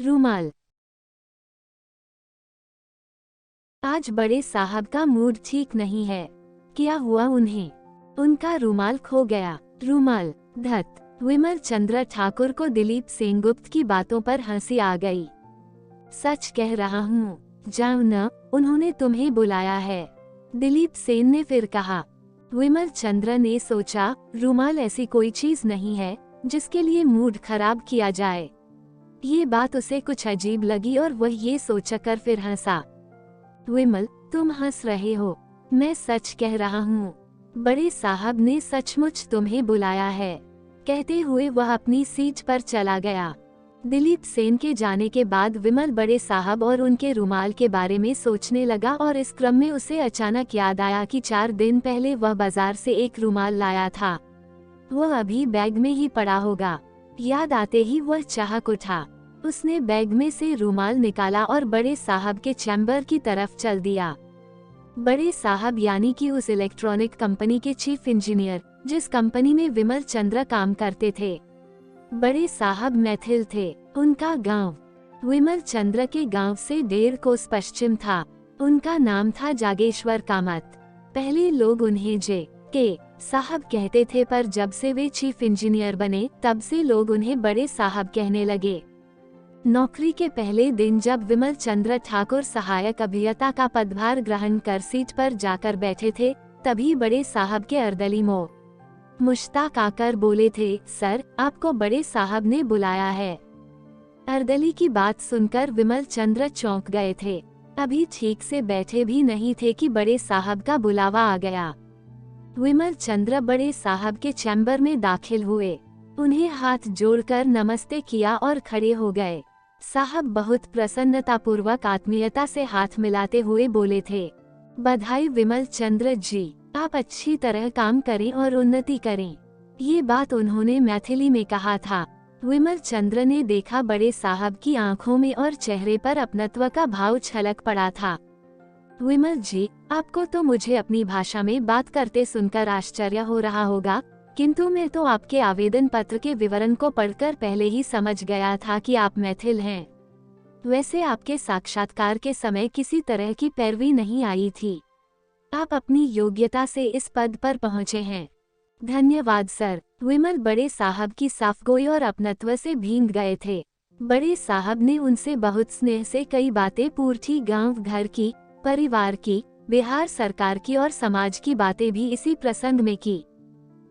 रूमाल। आज बड़े साहब का मूड ठीक नहीं है। क्या हुआ उन्हें? उनका रूमाल खो गया। रूमाल। धत। विमल चंद्र ठाकुर को दिलीप सेनगुप्त की बातों पर हंसी आ गई। सच कह रहा हूँ, जाओ न, उन्होंने तुम्हें बुलाया है, दिलीप सेन ने फिर कहा। विमल चंद्र ने सोचा, रूमाल ऐसी कोई चीज नहीं है जिसके लिए मूड खराब किया जाए। ये बात उसे कुछ अजीब लगी और वह ये सोचकर फिर हंसा। विमल, तुम हंस रहे हो, मैं सच कह रहा हूँ। बड़े साहब ने सचमुच तुम्हें बुलाया है, कहते हुए वह अपनी सीट पर चला गया। दिलीप सेन के जाने के बाद विमल बड़े साहब और उनके रुमाल के बारे में सोचने लगा और इस क्रम में उसे अचानक याद आया कि 4 दिन पहले वह बाजार से एक रुमाल लाया था। वह अभी बैग में ही पड़ा होगा। याद आते ही वह चाहक उठा। उसने बैग में से रुमाल निकाला और बड़े साहब के चैम्बर की तरफ चल दिया। बड़े साहब यानी कि उस इलेक्ट्रॉनिक कंपनी के चीफ इंजीनियर, जिस कंपनी में विमल चंद्र काम करते थे। बड़े साहब मैथिल थे। उनका गांव विमल चंद्र के गांव से 1.5 कोस पश्चिम था। उनका नाम था जागेश्वर कामत। पहले लोग उन्हें जे के साहब कहते थे, पर जब से वे चीफ इंजीनियर बने तब से लोग उन्हें बड़े साहब कहने लगे। नौकरी के पहले दिन जब विमल चंद्र ठाकुर सहायक अभियंता का पदभार ग्रहण कर सीट पर जाकर बैठे थे, तभी बड़े साहब के अर्दली मुश्ताक आकर बोले थे, सर, आपको बड़े साहब ने बुलाया है। अर्दली की बात सुनकर विमल चंद्र चौंक गए थे। अभी ठीक से बैठे भी नहीं थे कि बड़े साहब का बुलावा आ गया। विमल चंद्र बड़े साहब के चैम्बर में दाखिल हुए। उन्हें हाथ जोड़कर नमस्ते किया और खड़े हो गए। साहब बहुत प्रसन्नतापूर्वक आत्मीयता से हाथ मिलाते हुए बोले थे, बधाई विमल चंद्र जी, आप अच्छी तरह काम करें और उन्नति करें। ये बात उन्होंने मैथिली में कहा था। विमल चंद्र ने देखा बड़े साहब की आंखों में और चेहरे पर अपनत्व का भाव छलक पड़ा था। विमल जी, आपको तो मुझे अपनी भाषा में बात करते सुनकर आश्चर्य हो रहा होगा, किंतु मैं तो आपके आवेदन पत्र के विवरण को पढ़कर पहले ही समझ गया था कि आप मैथिल हैं। वैसे आपके साक्षात्कार के समय किसी तरह की पैरवी नहीं आई थी। आप अपनी योग्यता से इस पद पर पहुंचे हैं। धन्यवाद सर। विमल बड़े साहब की साफगोई और अपनत्व से भींग गए थे। बड़े साहब ने उनसे बहुत स्नेह से कई बातें पूछी, गांव घर की, परिवार की, बिहार सरकार की और समाज की बातें भी इसी प्रसंग में की।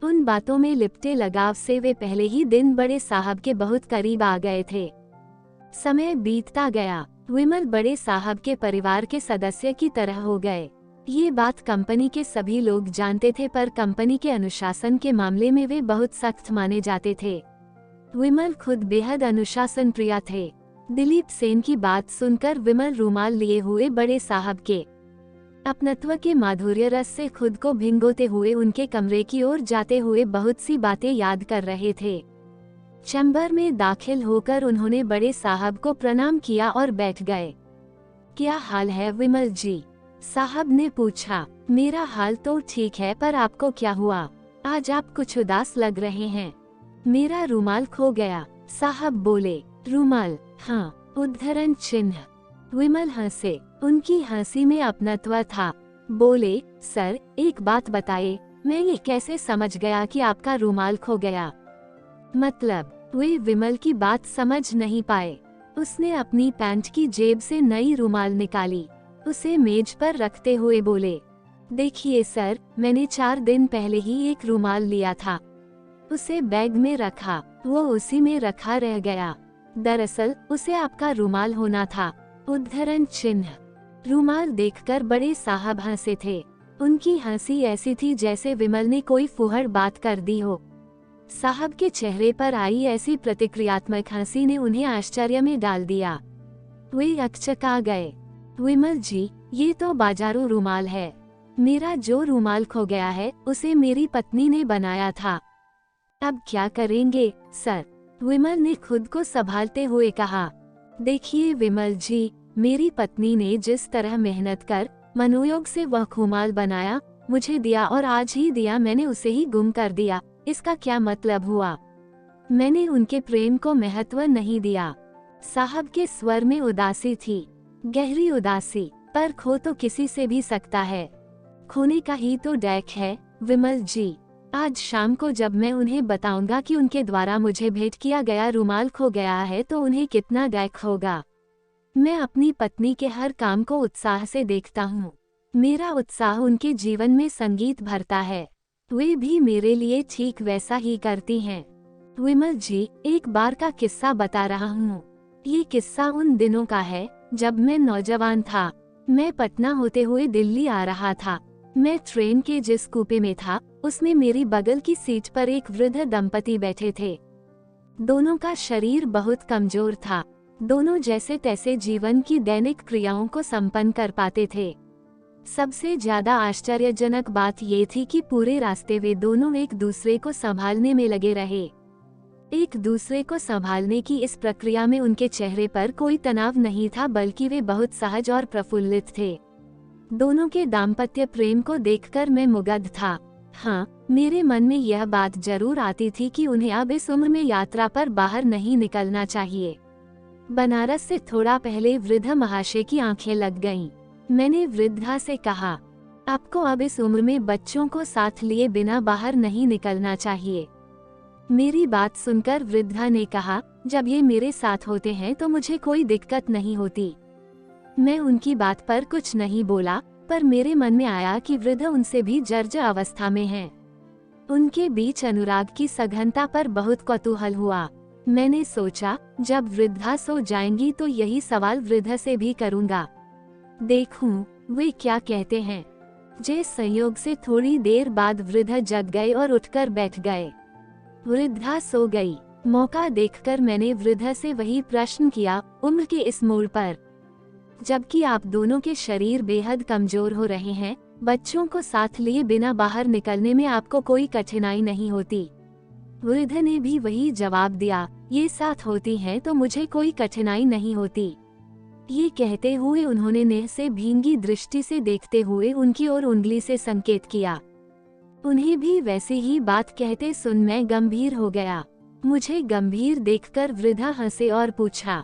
उन बातों में लिपटे लगाव से वे पहले ही दिन बड़े साहब के बहुत करीब आ गए थे। समय बीतता गया। विमल बड़े साहब के परिवार के सदस्य की तरह हो गए। ये बात कंपनी के सभी लोग जानते थे, पर कंपनी के अनुशासन के मामले में वे बहुत सख्त माने जाते थे। विमल खुद बेहद अनुशासन प्रिय थे। दिलीप सेन की बात सुनकर विमल रुमाल लिए हुए बड़े साहब के अपनत्व के माधुर्य रस से खुद को भिंगोते हुए उनके कमरे की ओर जाते हुए बहुत सी बातें याद कर रहे थे। चैम्बर में दाखिल होकर उन्होंने बड़े साहब को प्रणाम किया और बैठ गए। क्या हाल है विमल जी? साहब ने पूछा। मेरा हाल तो ठीक है, पर आपको क्या हुआ? आज आप कुछ उदास लग रहे हैं। मेरा रुमाल खो गया, साहब बोले। रुमाल? हाँ, उद्धरण चिन्ह। विमल हंसे। उनकी हंसी में अपनत्व था। बोले, सर, एक बात बताइए, मैं ये कैसे समझ गया कि आपका रुमाल खो गया? मतलब? वे विमल की बात समझ नहीं पाए। उसने अपनी पैंट की जेब से नई रुमाल निकाली, उसे मेज पर रखते हुए बोले, देखिए सर, मैंने 4 दिन पहले ही एक रुमाल लिया था। उसे बैग में रखा, वो उसी में रखा रह गया। दरअसल उसे आपका रुमाल होना था। उद्धरण चिन्ह। रुमाल देखकर बड़े साहब हंसे थे। उनकी हंसी ऐसी थी जैसे विमल ने कोई फुहड़ बात कर दी हो। साहब के चेहरे पर आई ऐसी प्रतिक्रियात्मक हंसी ने उन्हें आश्चर्य में डाल दिया। वे अकचका गए। विमल जी, ये तो बाजारू रुमाल है। मेरा जो रुमाल खो गया है उसे मेरी पत्नी ने बनाया था। अब क्या करेंगे सर? विमल ने खुद को संभालते हुए कहा, देखिए विमल जी, मेरी पत्नी ने जिस तरह मेहनत कर मनोयोग से वह रुमाल बनाया, मुझे दिया और आज ही दिया, मैंने उसे ही गुम कर दिया, इसका क्या मतलब हुआ? मैंने उनके प्रेम को महत्व नहीं दिया। साहब के स्वर में उदासी थी, गहरी उदासी। पर खो तो किसी से भी सकता है, खोने का ही तो डैक है विमल जी। आज शाम को जब मैं उन्हें बताऊंगा कि उनके द्वारा मुझे भेंट किया गया रुमाल खो गया है तो उन्हें कितना डैक होगा। मैं अपनी पत्नी के हर काम को उत्साह से देखता हूँ। मेरा उत्साह उनके जीवन में संगीत भरता है। वे भी मेरे लिए ठीक वैसा ही करती हैं। विमल जी, एक बार का किस्सा बता रहा हूँ। ये किस्सा उन दिनों का है जब मैं नौजवान था। मैं पटना होते हुए दिल्ली आ रहा था। मैं ट्रेन के जिस कूपे में था उसमें मेरी बगल की सीट पर एक वृद्ध दंपति बैठे थे। दोनों का शरीर बहुत कमजोर था। दोनों जैसे तैसे जीवन की दैनिक क्रियाओं को संपन्न कर पाते थे। सबसे ज्यादा आश्चर्यजनक बात ये थी कि पूरे रास्ते वे दोनों एक दूसरे को संभालने में लगे रहे। एक दूसरे को संभालने की इस प्रक्रिया में उनके चेहरे पर कोई तनाव नहीं था, बल्कि वे बहुत सहज और प्रफुल्लित थे। दोनों के दाम्पत्य प्रेम को देखकर मैं मुग्ध था। हाँ, मेरे मन में यह बात जरूर आती थी कि उन्हें अब इस उम्र में यात्रा पर बाहर नहीं निकलना चाहिए। बनारस से थोड़ा पहले वृद्ध महाशय की आंखें लग गईं। मैंने वृद्धा से कहा, आपको अब इस उम्र में बच्चों को साथ लिए बिना बाहर नहीं निकलना चाहिए। मेरी बात सुनकर वृद्धा ने कहा, जब ये मेरे साथ होते हैं तो मुझे कोई दिक्कत नहीं होती। मैं उनकी बात पर कुछ नहीं बोला, पर मेरे मन में आया कि वृद्ध उनसे भी जर्जर अवस्था में हैं। उनके बीच अनुराग की सघनता पर बहुत कौतूहल हुआ। मैंने सोचा, जब वृद्धा सो जाएंगी तो यही सवाल वृद्ध से भी करूंगा, देखूं वे क्या कहते हैं। जिस संयोग से थोड़ी देर बाद वृद्ध जग गए और उठकर बैठ गए। वृद्धा सो गई। मौका देखकर मैंने वृद्ध से वही प्रश्न किया, उम्र के इस मोड़ पर, जबकि आप दोनों के शरीर बेहद कमजोर हो रहे हैं, बच्चों को साथ लिए बिना बाहर निकलने में आपको कोई कठिनाई नहीं होती। वृद्ध ने भी वही जवाब दिया, ये साथ होती हैं तो मुझे कोई कठिनाई नहीं होती। ये कहते हुए उन्होंने नेह से भींगी दृष्टि से देखते हुए उनकी ओर उंगली से संकेत किया। उन्हें भी वैसी ही बात कहते सुन मैं गंभीर हो गया। मुझे गंभीर देखकर वृद्धा हंसे और पूछा,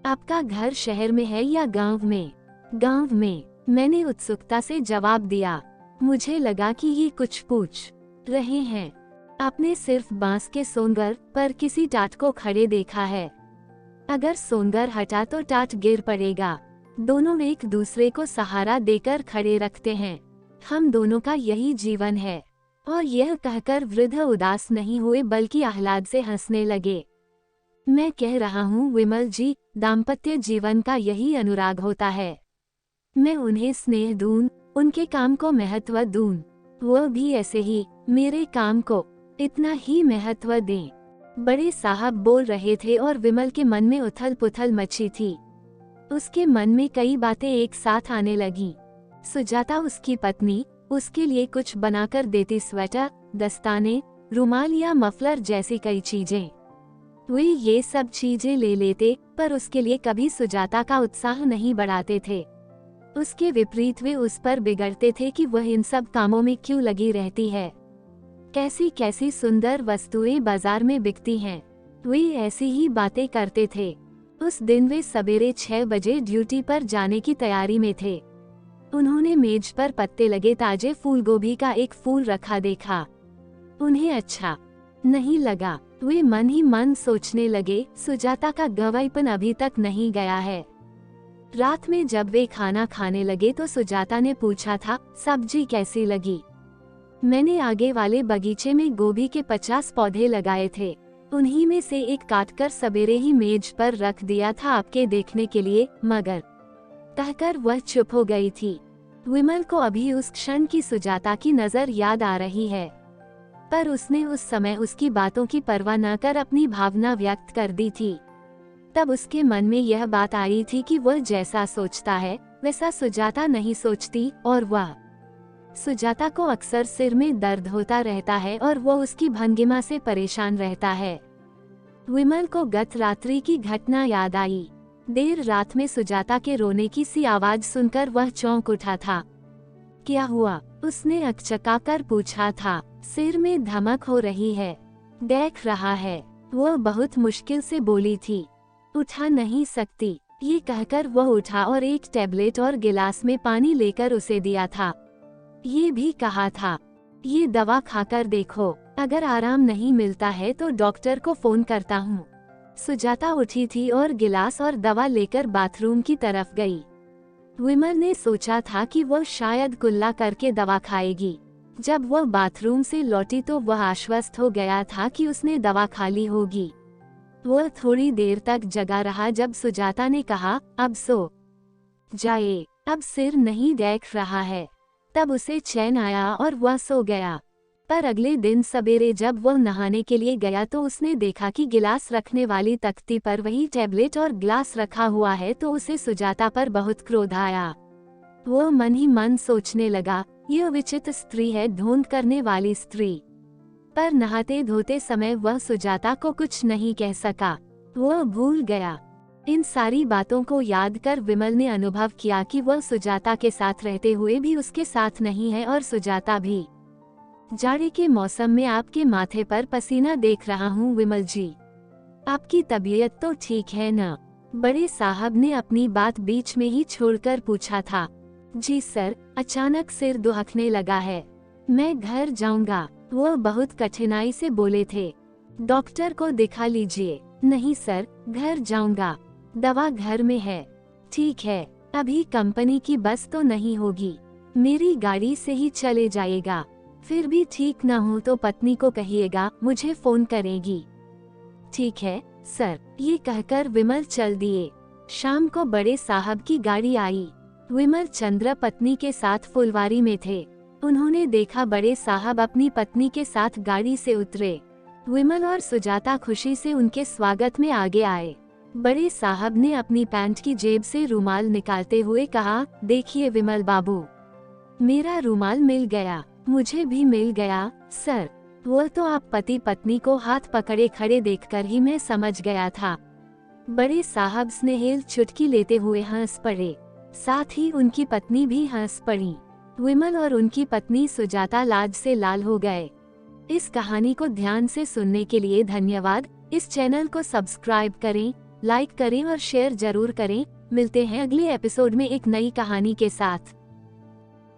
आपका घर शहर में है या गांव में? गांव में, मैंने उत्सुकता से जवाब दिया। मुझे लगा कि ये कुछ पूछ रहे हैं। आपने सिर्फ बांस के सोंगर पर किसी टाट को खड़े देखा है? अगर सोंगर हटा तो टाट गिर पड़ेगा। दोनों एक दूसरे को सहारा देकर खड़े रखते हैं। हम दोनों का यही जीवन है। और यह कहकर वृद्ध उदास नहीं हुए बल्कि आह्लाद से हंसने लगे। मैं कह रहा हूँ विमल जी, दाम्पत्य जीवन का यही अनुराग होता है। मैं उन्हें स्नेह दूं, उनके काम को महत्व दूं, वो भी ऐसे ही मेरे काम को इतना ही महत्व दें। बड़े साहब बोल रहे थे और विमल के मन में उथल पुथल मची थी। उसके मन में कई बातें एक साथ आने लगीं। सुजाता उसकी पत्नी, उसके लिए कुछ बनाकर देती, स्वेटर, दस्ताने, रुमाल या मफलर जैसी कई चीजें। वे ये सब चीजें ले लेते, पर उसके लिए कभी सुजाता का उत्साह नहीं बढ़ाते थे। उसके विपरीत वे उस पर बिगड़ते थे कि वह इन सब कामों में क्यों लगी रहती है। कैसी कैसी सुंदर वस्तुएं बाजार में बिकती हैं। वे ऐसी ही बातें करते थे। उस दिन वे सवेरे 6 बजे ड्यूटी पर जाने की तैयारी में थे। उन्होंने मेज पर पत्ते लगे ताजे फूल गोभी का एक फूल रखा देखा। उन्हें अच्छा नहीं लगा। वे मन ही मन सोचने लगे, सुजाता का गवाईपन अभी तक नहीं गया है। रात में जब वे खाना खाने लगे तो सुजाता ने पूछा था, सब्जी कैसी लगी? मैंने आगे वाले बगीचे में गोभी के 50 पौधे लगाए थे। उन्हीं में से एक काटकर सवेरे ही मेज पर रख दिया था आपके देखने के लिए, मगर कहकर वह चुप हो गई थी। विमल को अभी उस क्षण की सुजाता की नजर याद आ रही है, पर उसने उस समय उसकी बातों की परवाह न कर अपनी भावना व्यक्त कर दी थी। तब उसके मन में यह बात आई थी कि वह जैसा सोचता है वैसा सुजाता नहीं सोचती, और वह सुजाता को अक्सर सिर में दर्द होता रहता है और वो उसकी भंगिमा से परेशान रहता है। विमल को गत रात्रि की घटना याद आई। देर रात में सुजाता के रोने की सी आवाज सुनकर वह चौंक उठा था। क्या हुआ? उसने अकचकाकर पूछा था। सिर में धमक हो रही है, देख रहा है, वह बहुत मुश्किल से बोली थी। उठा नहीं सकती। ये कहकर वह उठा और एक टैबलेट और गिलास में पानी लेकर उसे दिया था। ये भी कहा था, ये दवा खाकर देखो, अगर आराम नहीं मिलता है तो डॉक्टर को फोन करता हूँ। सुजाता उठी थी और गिलास और दवा लेकर बाथरूम की तरफ गई। विमल ने सोचा था कि वह शायद कुल्ला करके दवा खाएगी। जब वह बाथरूम से लौटी तो वह आश्वस्त हो गया था कि उसने दवा खा ली होगी। वह थोड़ी देर तक जगा रहा जब सुजाता ने कहा, अब सो जाए, अब सिर नहीं देख रहा है। तब उसे चैन आया और वह सो गया। पर अगले दिन सवेरे जब वह नहाने के लिए गया तो उसने देखा कि गिलास रखने वाली तख्ती पर वही टैबलेट और ग्लास रखा हुआ है, तो उसे सुजाता पर बहुत क्रोध आया। वह मन ही मन सोचने लगा, यह विचित्र स्त्री है, ढोंग करने वाली स्त्री। पर नहाते धोते समय वह सुजाता को कुछ नहीं कह सका, वह भूल गया। इन सारी बातों को याद कर विमल ने अनुभव किया कि वह सुजाता के साथ रहते हुए भी उसके साथ नहीं है और सुजाता भी। जाड़े के मौसम में आपके माथे पर पसीना देख रहा हूँ विमल जी, आपकी तबीयत तो ठीक है न? बड़े साहब ने अपनी बात बीच में ही छोड़कर पूछा था। जी सर, अचानक सिर दुखने लगा है, मैं घर जाऊंगा, वह बहुत कठिनाई से बोले थे। डॉक्टर को दिखा लीजिए। नहीं सर, घर जाऊंगा, दवा घर में है। ठीक है, अभी कंपनी की बस तो नहीं होगी, मेरी गाड़ी से ही चले जाएगा। फिर भी ठीक न हो तो पत्नी को कहिएगा, मुझे फोन करेगी। ठीक है सर, ये कहकर विमल चल दिए। शाम को बड़े साहब की गाड़ी आई। विमल चंद्र पत्नी के साथ फुलवारी में थे। उन्होंने देखा बड़े साहब अपनी पत्नी के साथ गाड़ी से उतरे। विमल और सुजाता खुशी से उनके स्वागत में आगे आए। बड़े साहब ने अपनी पैंट की जेब से रुमाल निकालते हुए कहा, देखिए विमल बाबू, मेरा रुमाल मिल गया। मुझे भी मिल गया सर। वो तो आप पति पत्नी को हाथ पकड़े खड़े देखकर ही मैं समझ गया था। बड़े साहब स्नेहिल चुटकी लेते हुए हंस पड़े, साथ ही उनकी पत्नी भी हंस पड़ी। विमल और उनकी पत्नी सुजाता लाज से लाल हो गए। इस कहानी को ध्यान से सुनने के लिए धन्यवाद। इस चैनल को सब्सक्राइब करें, लाइक करें और शेयर जरूर करें। मिलते हैं अगले एपिसोड में एक नई कहानी के साथ।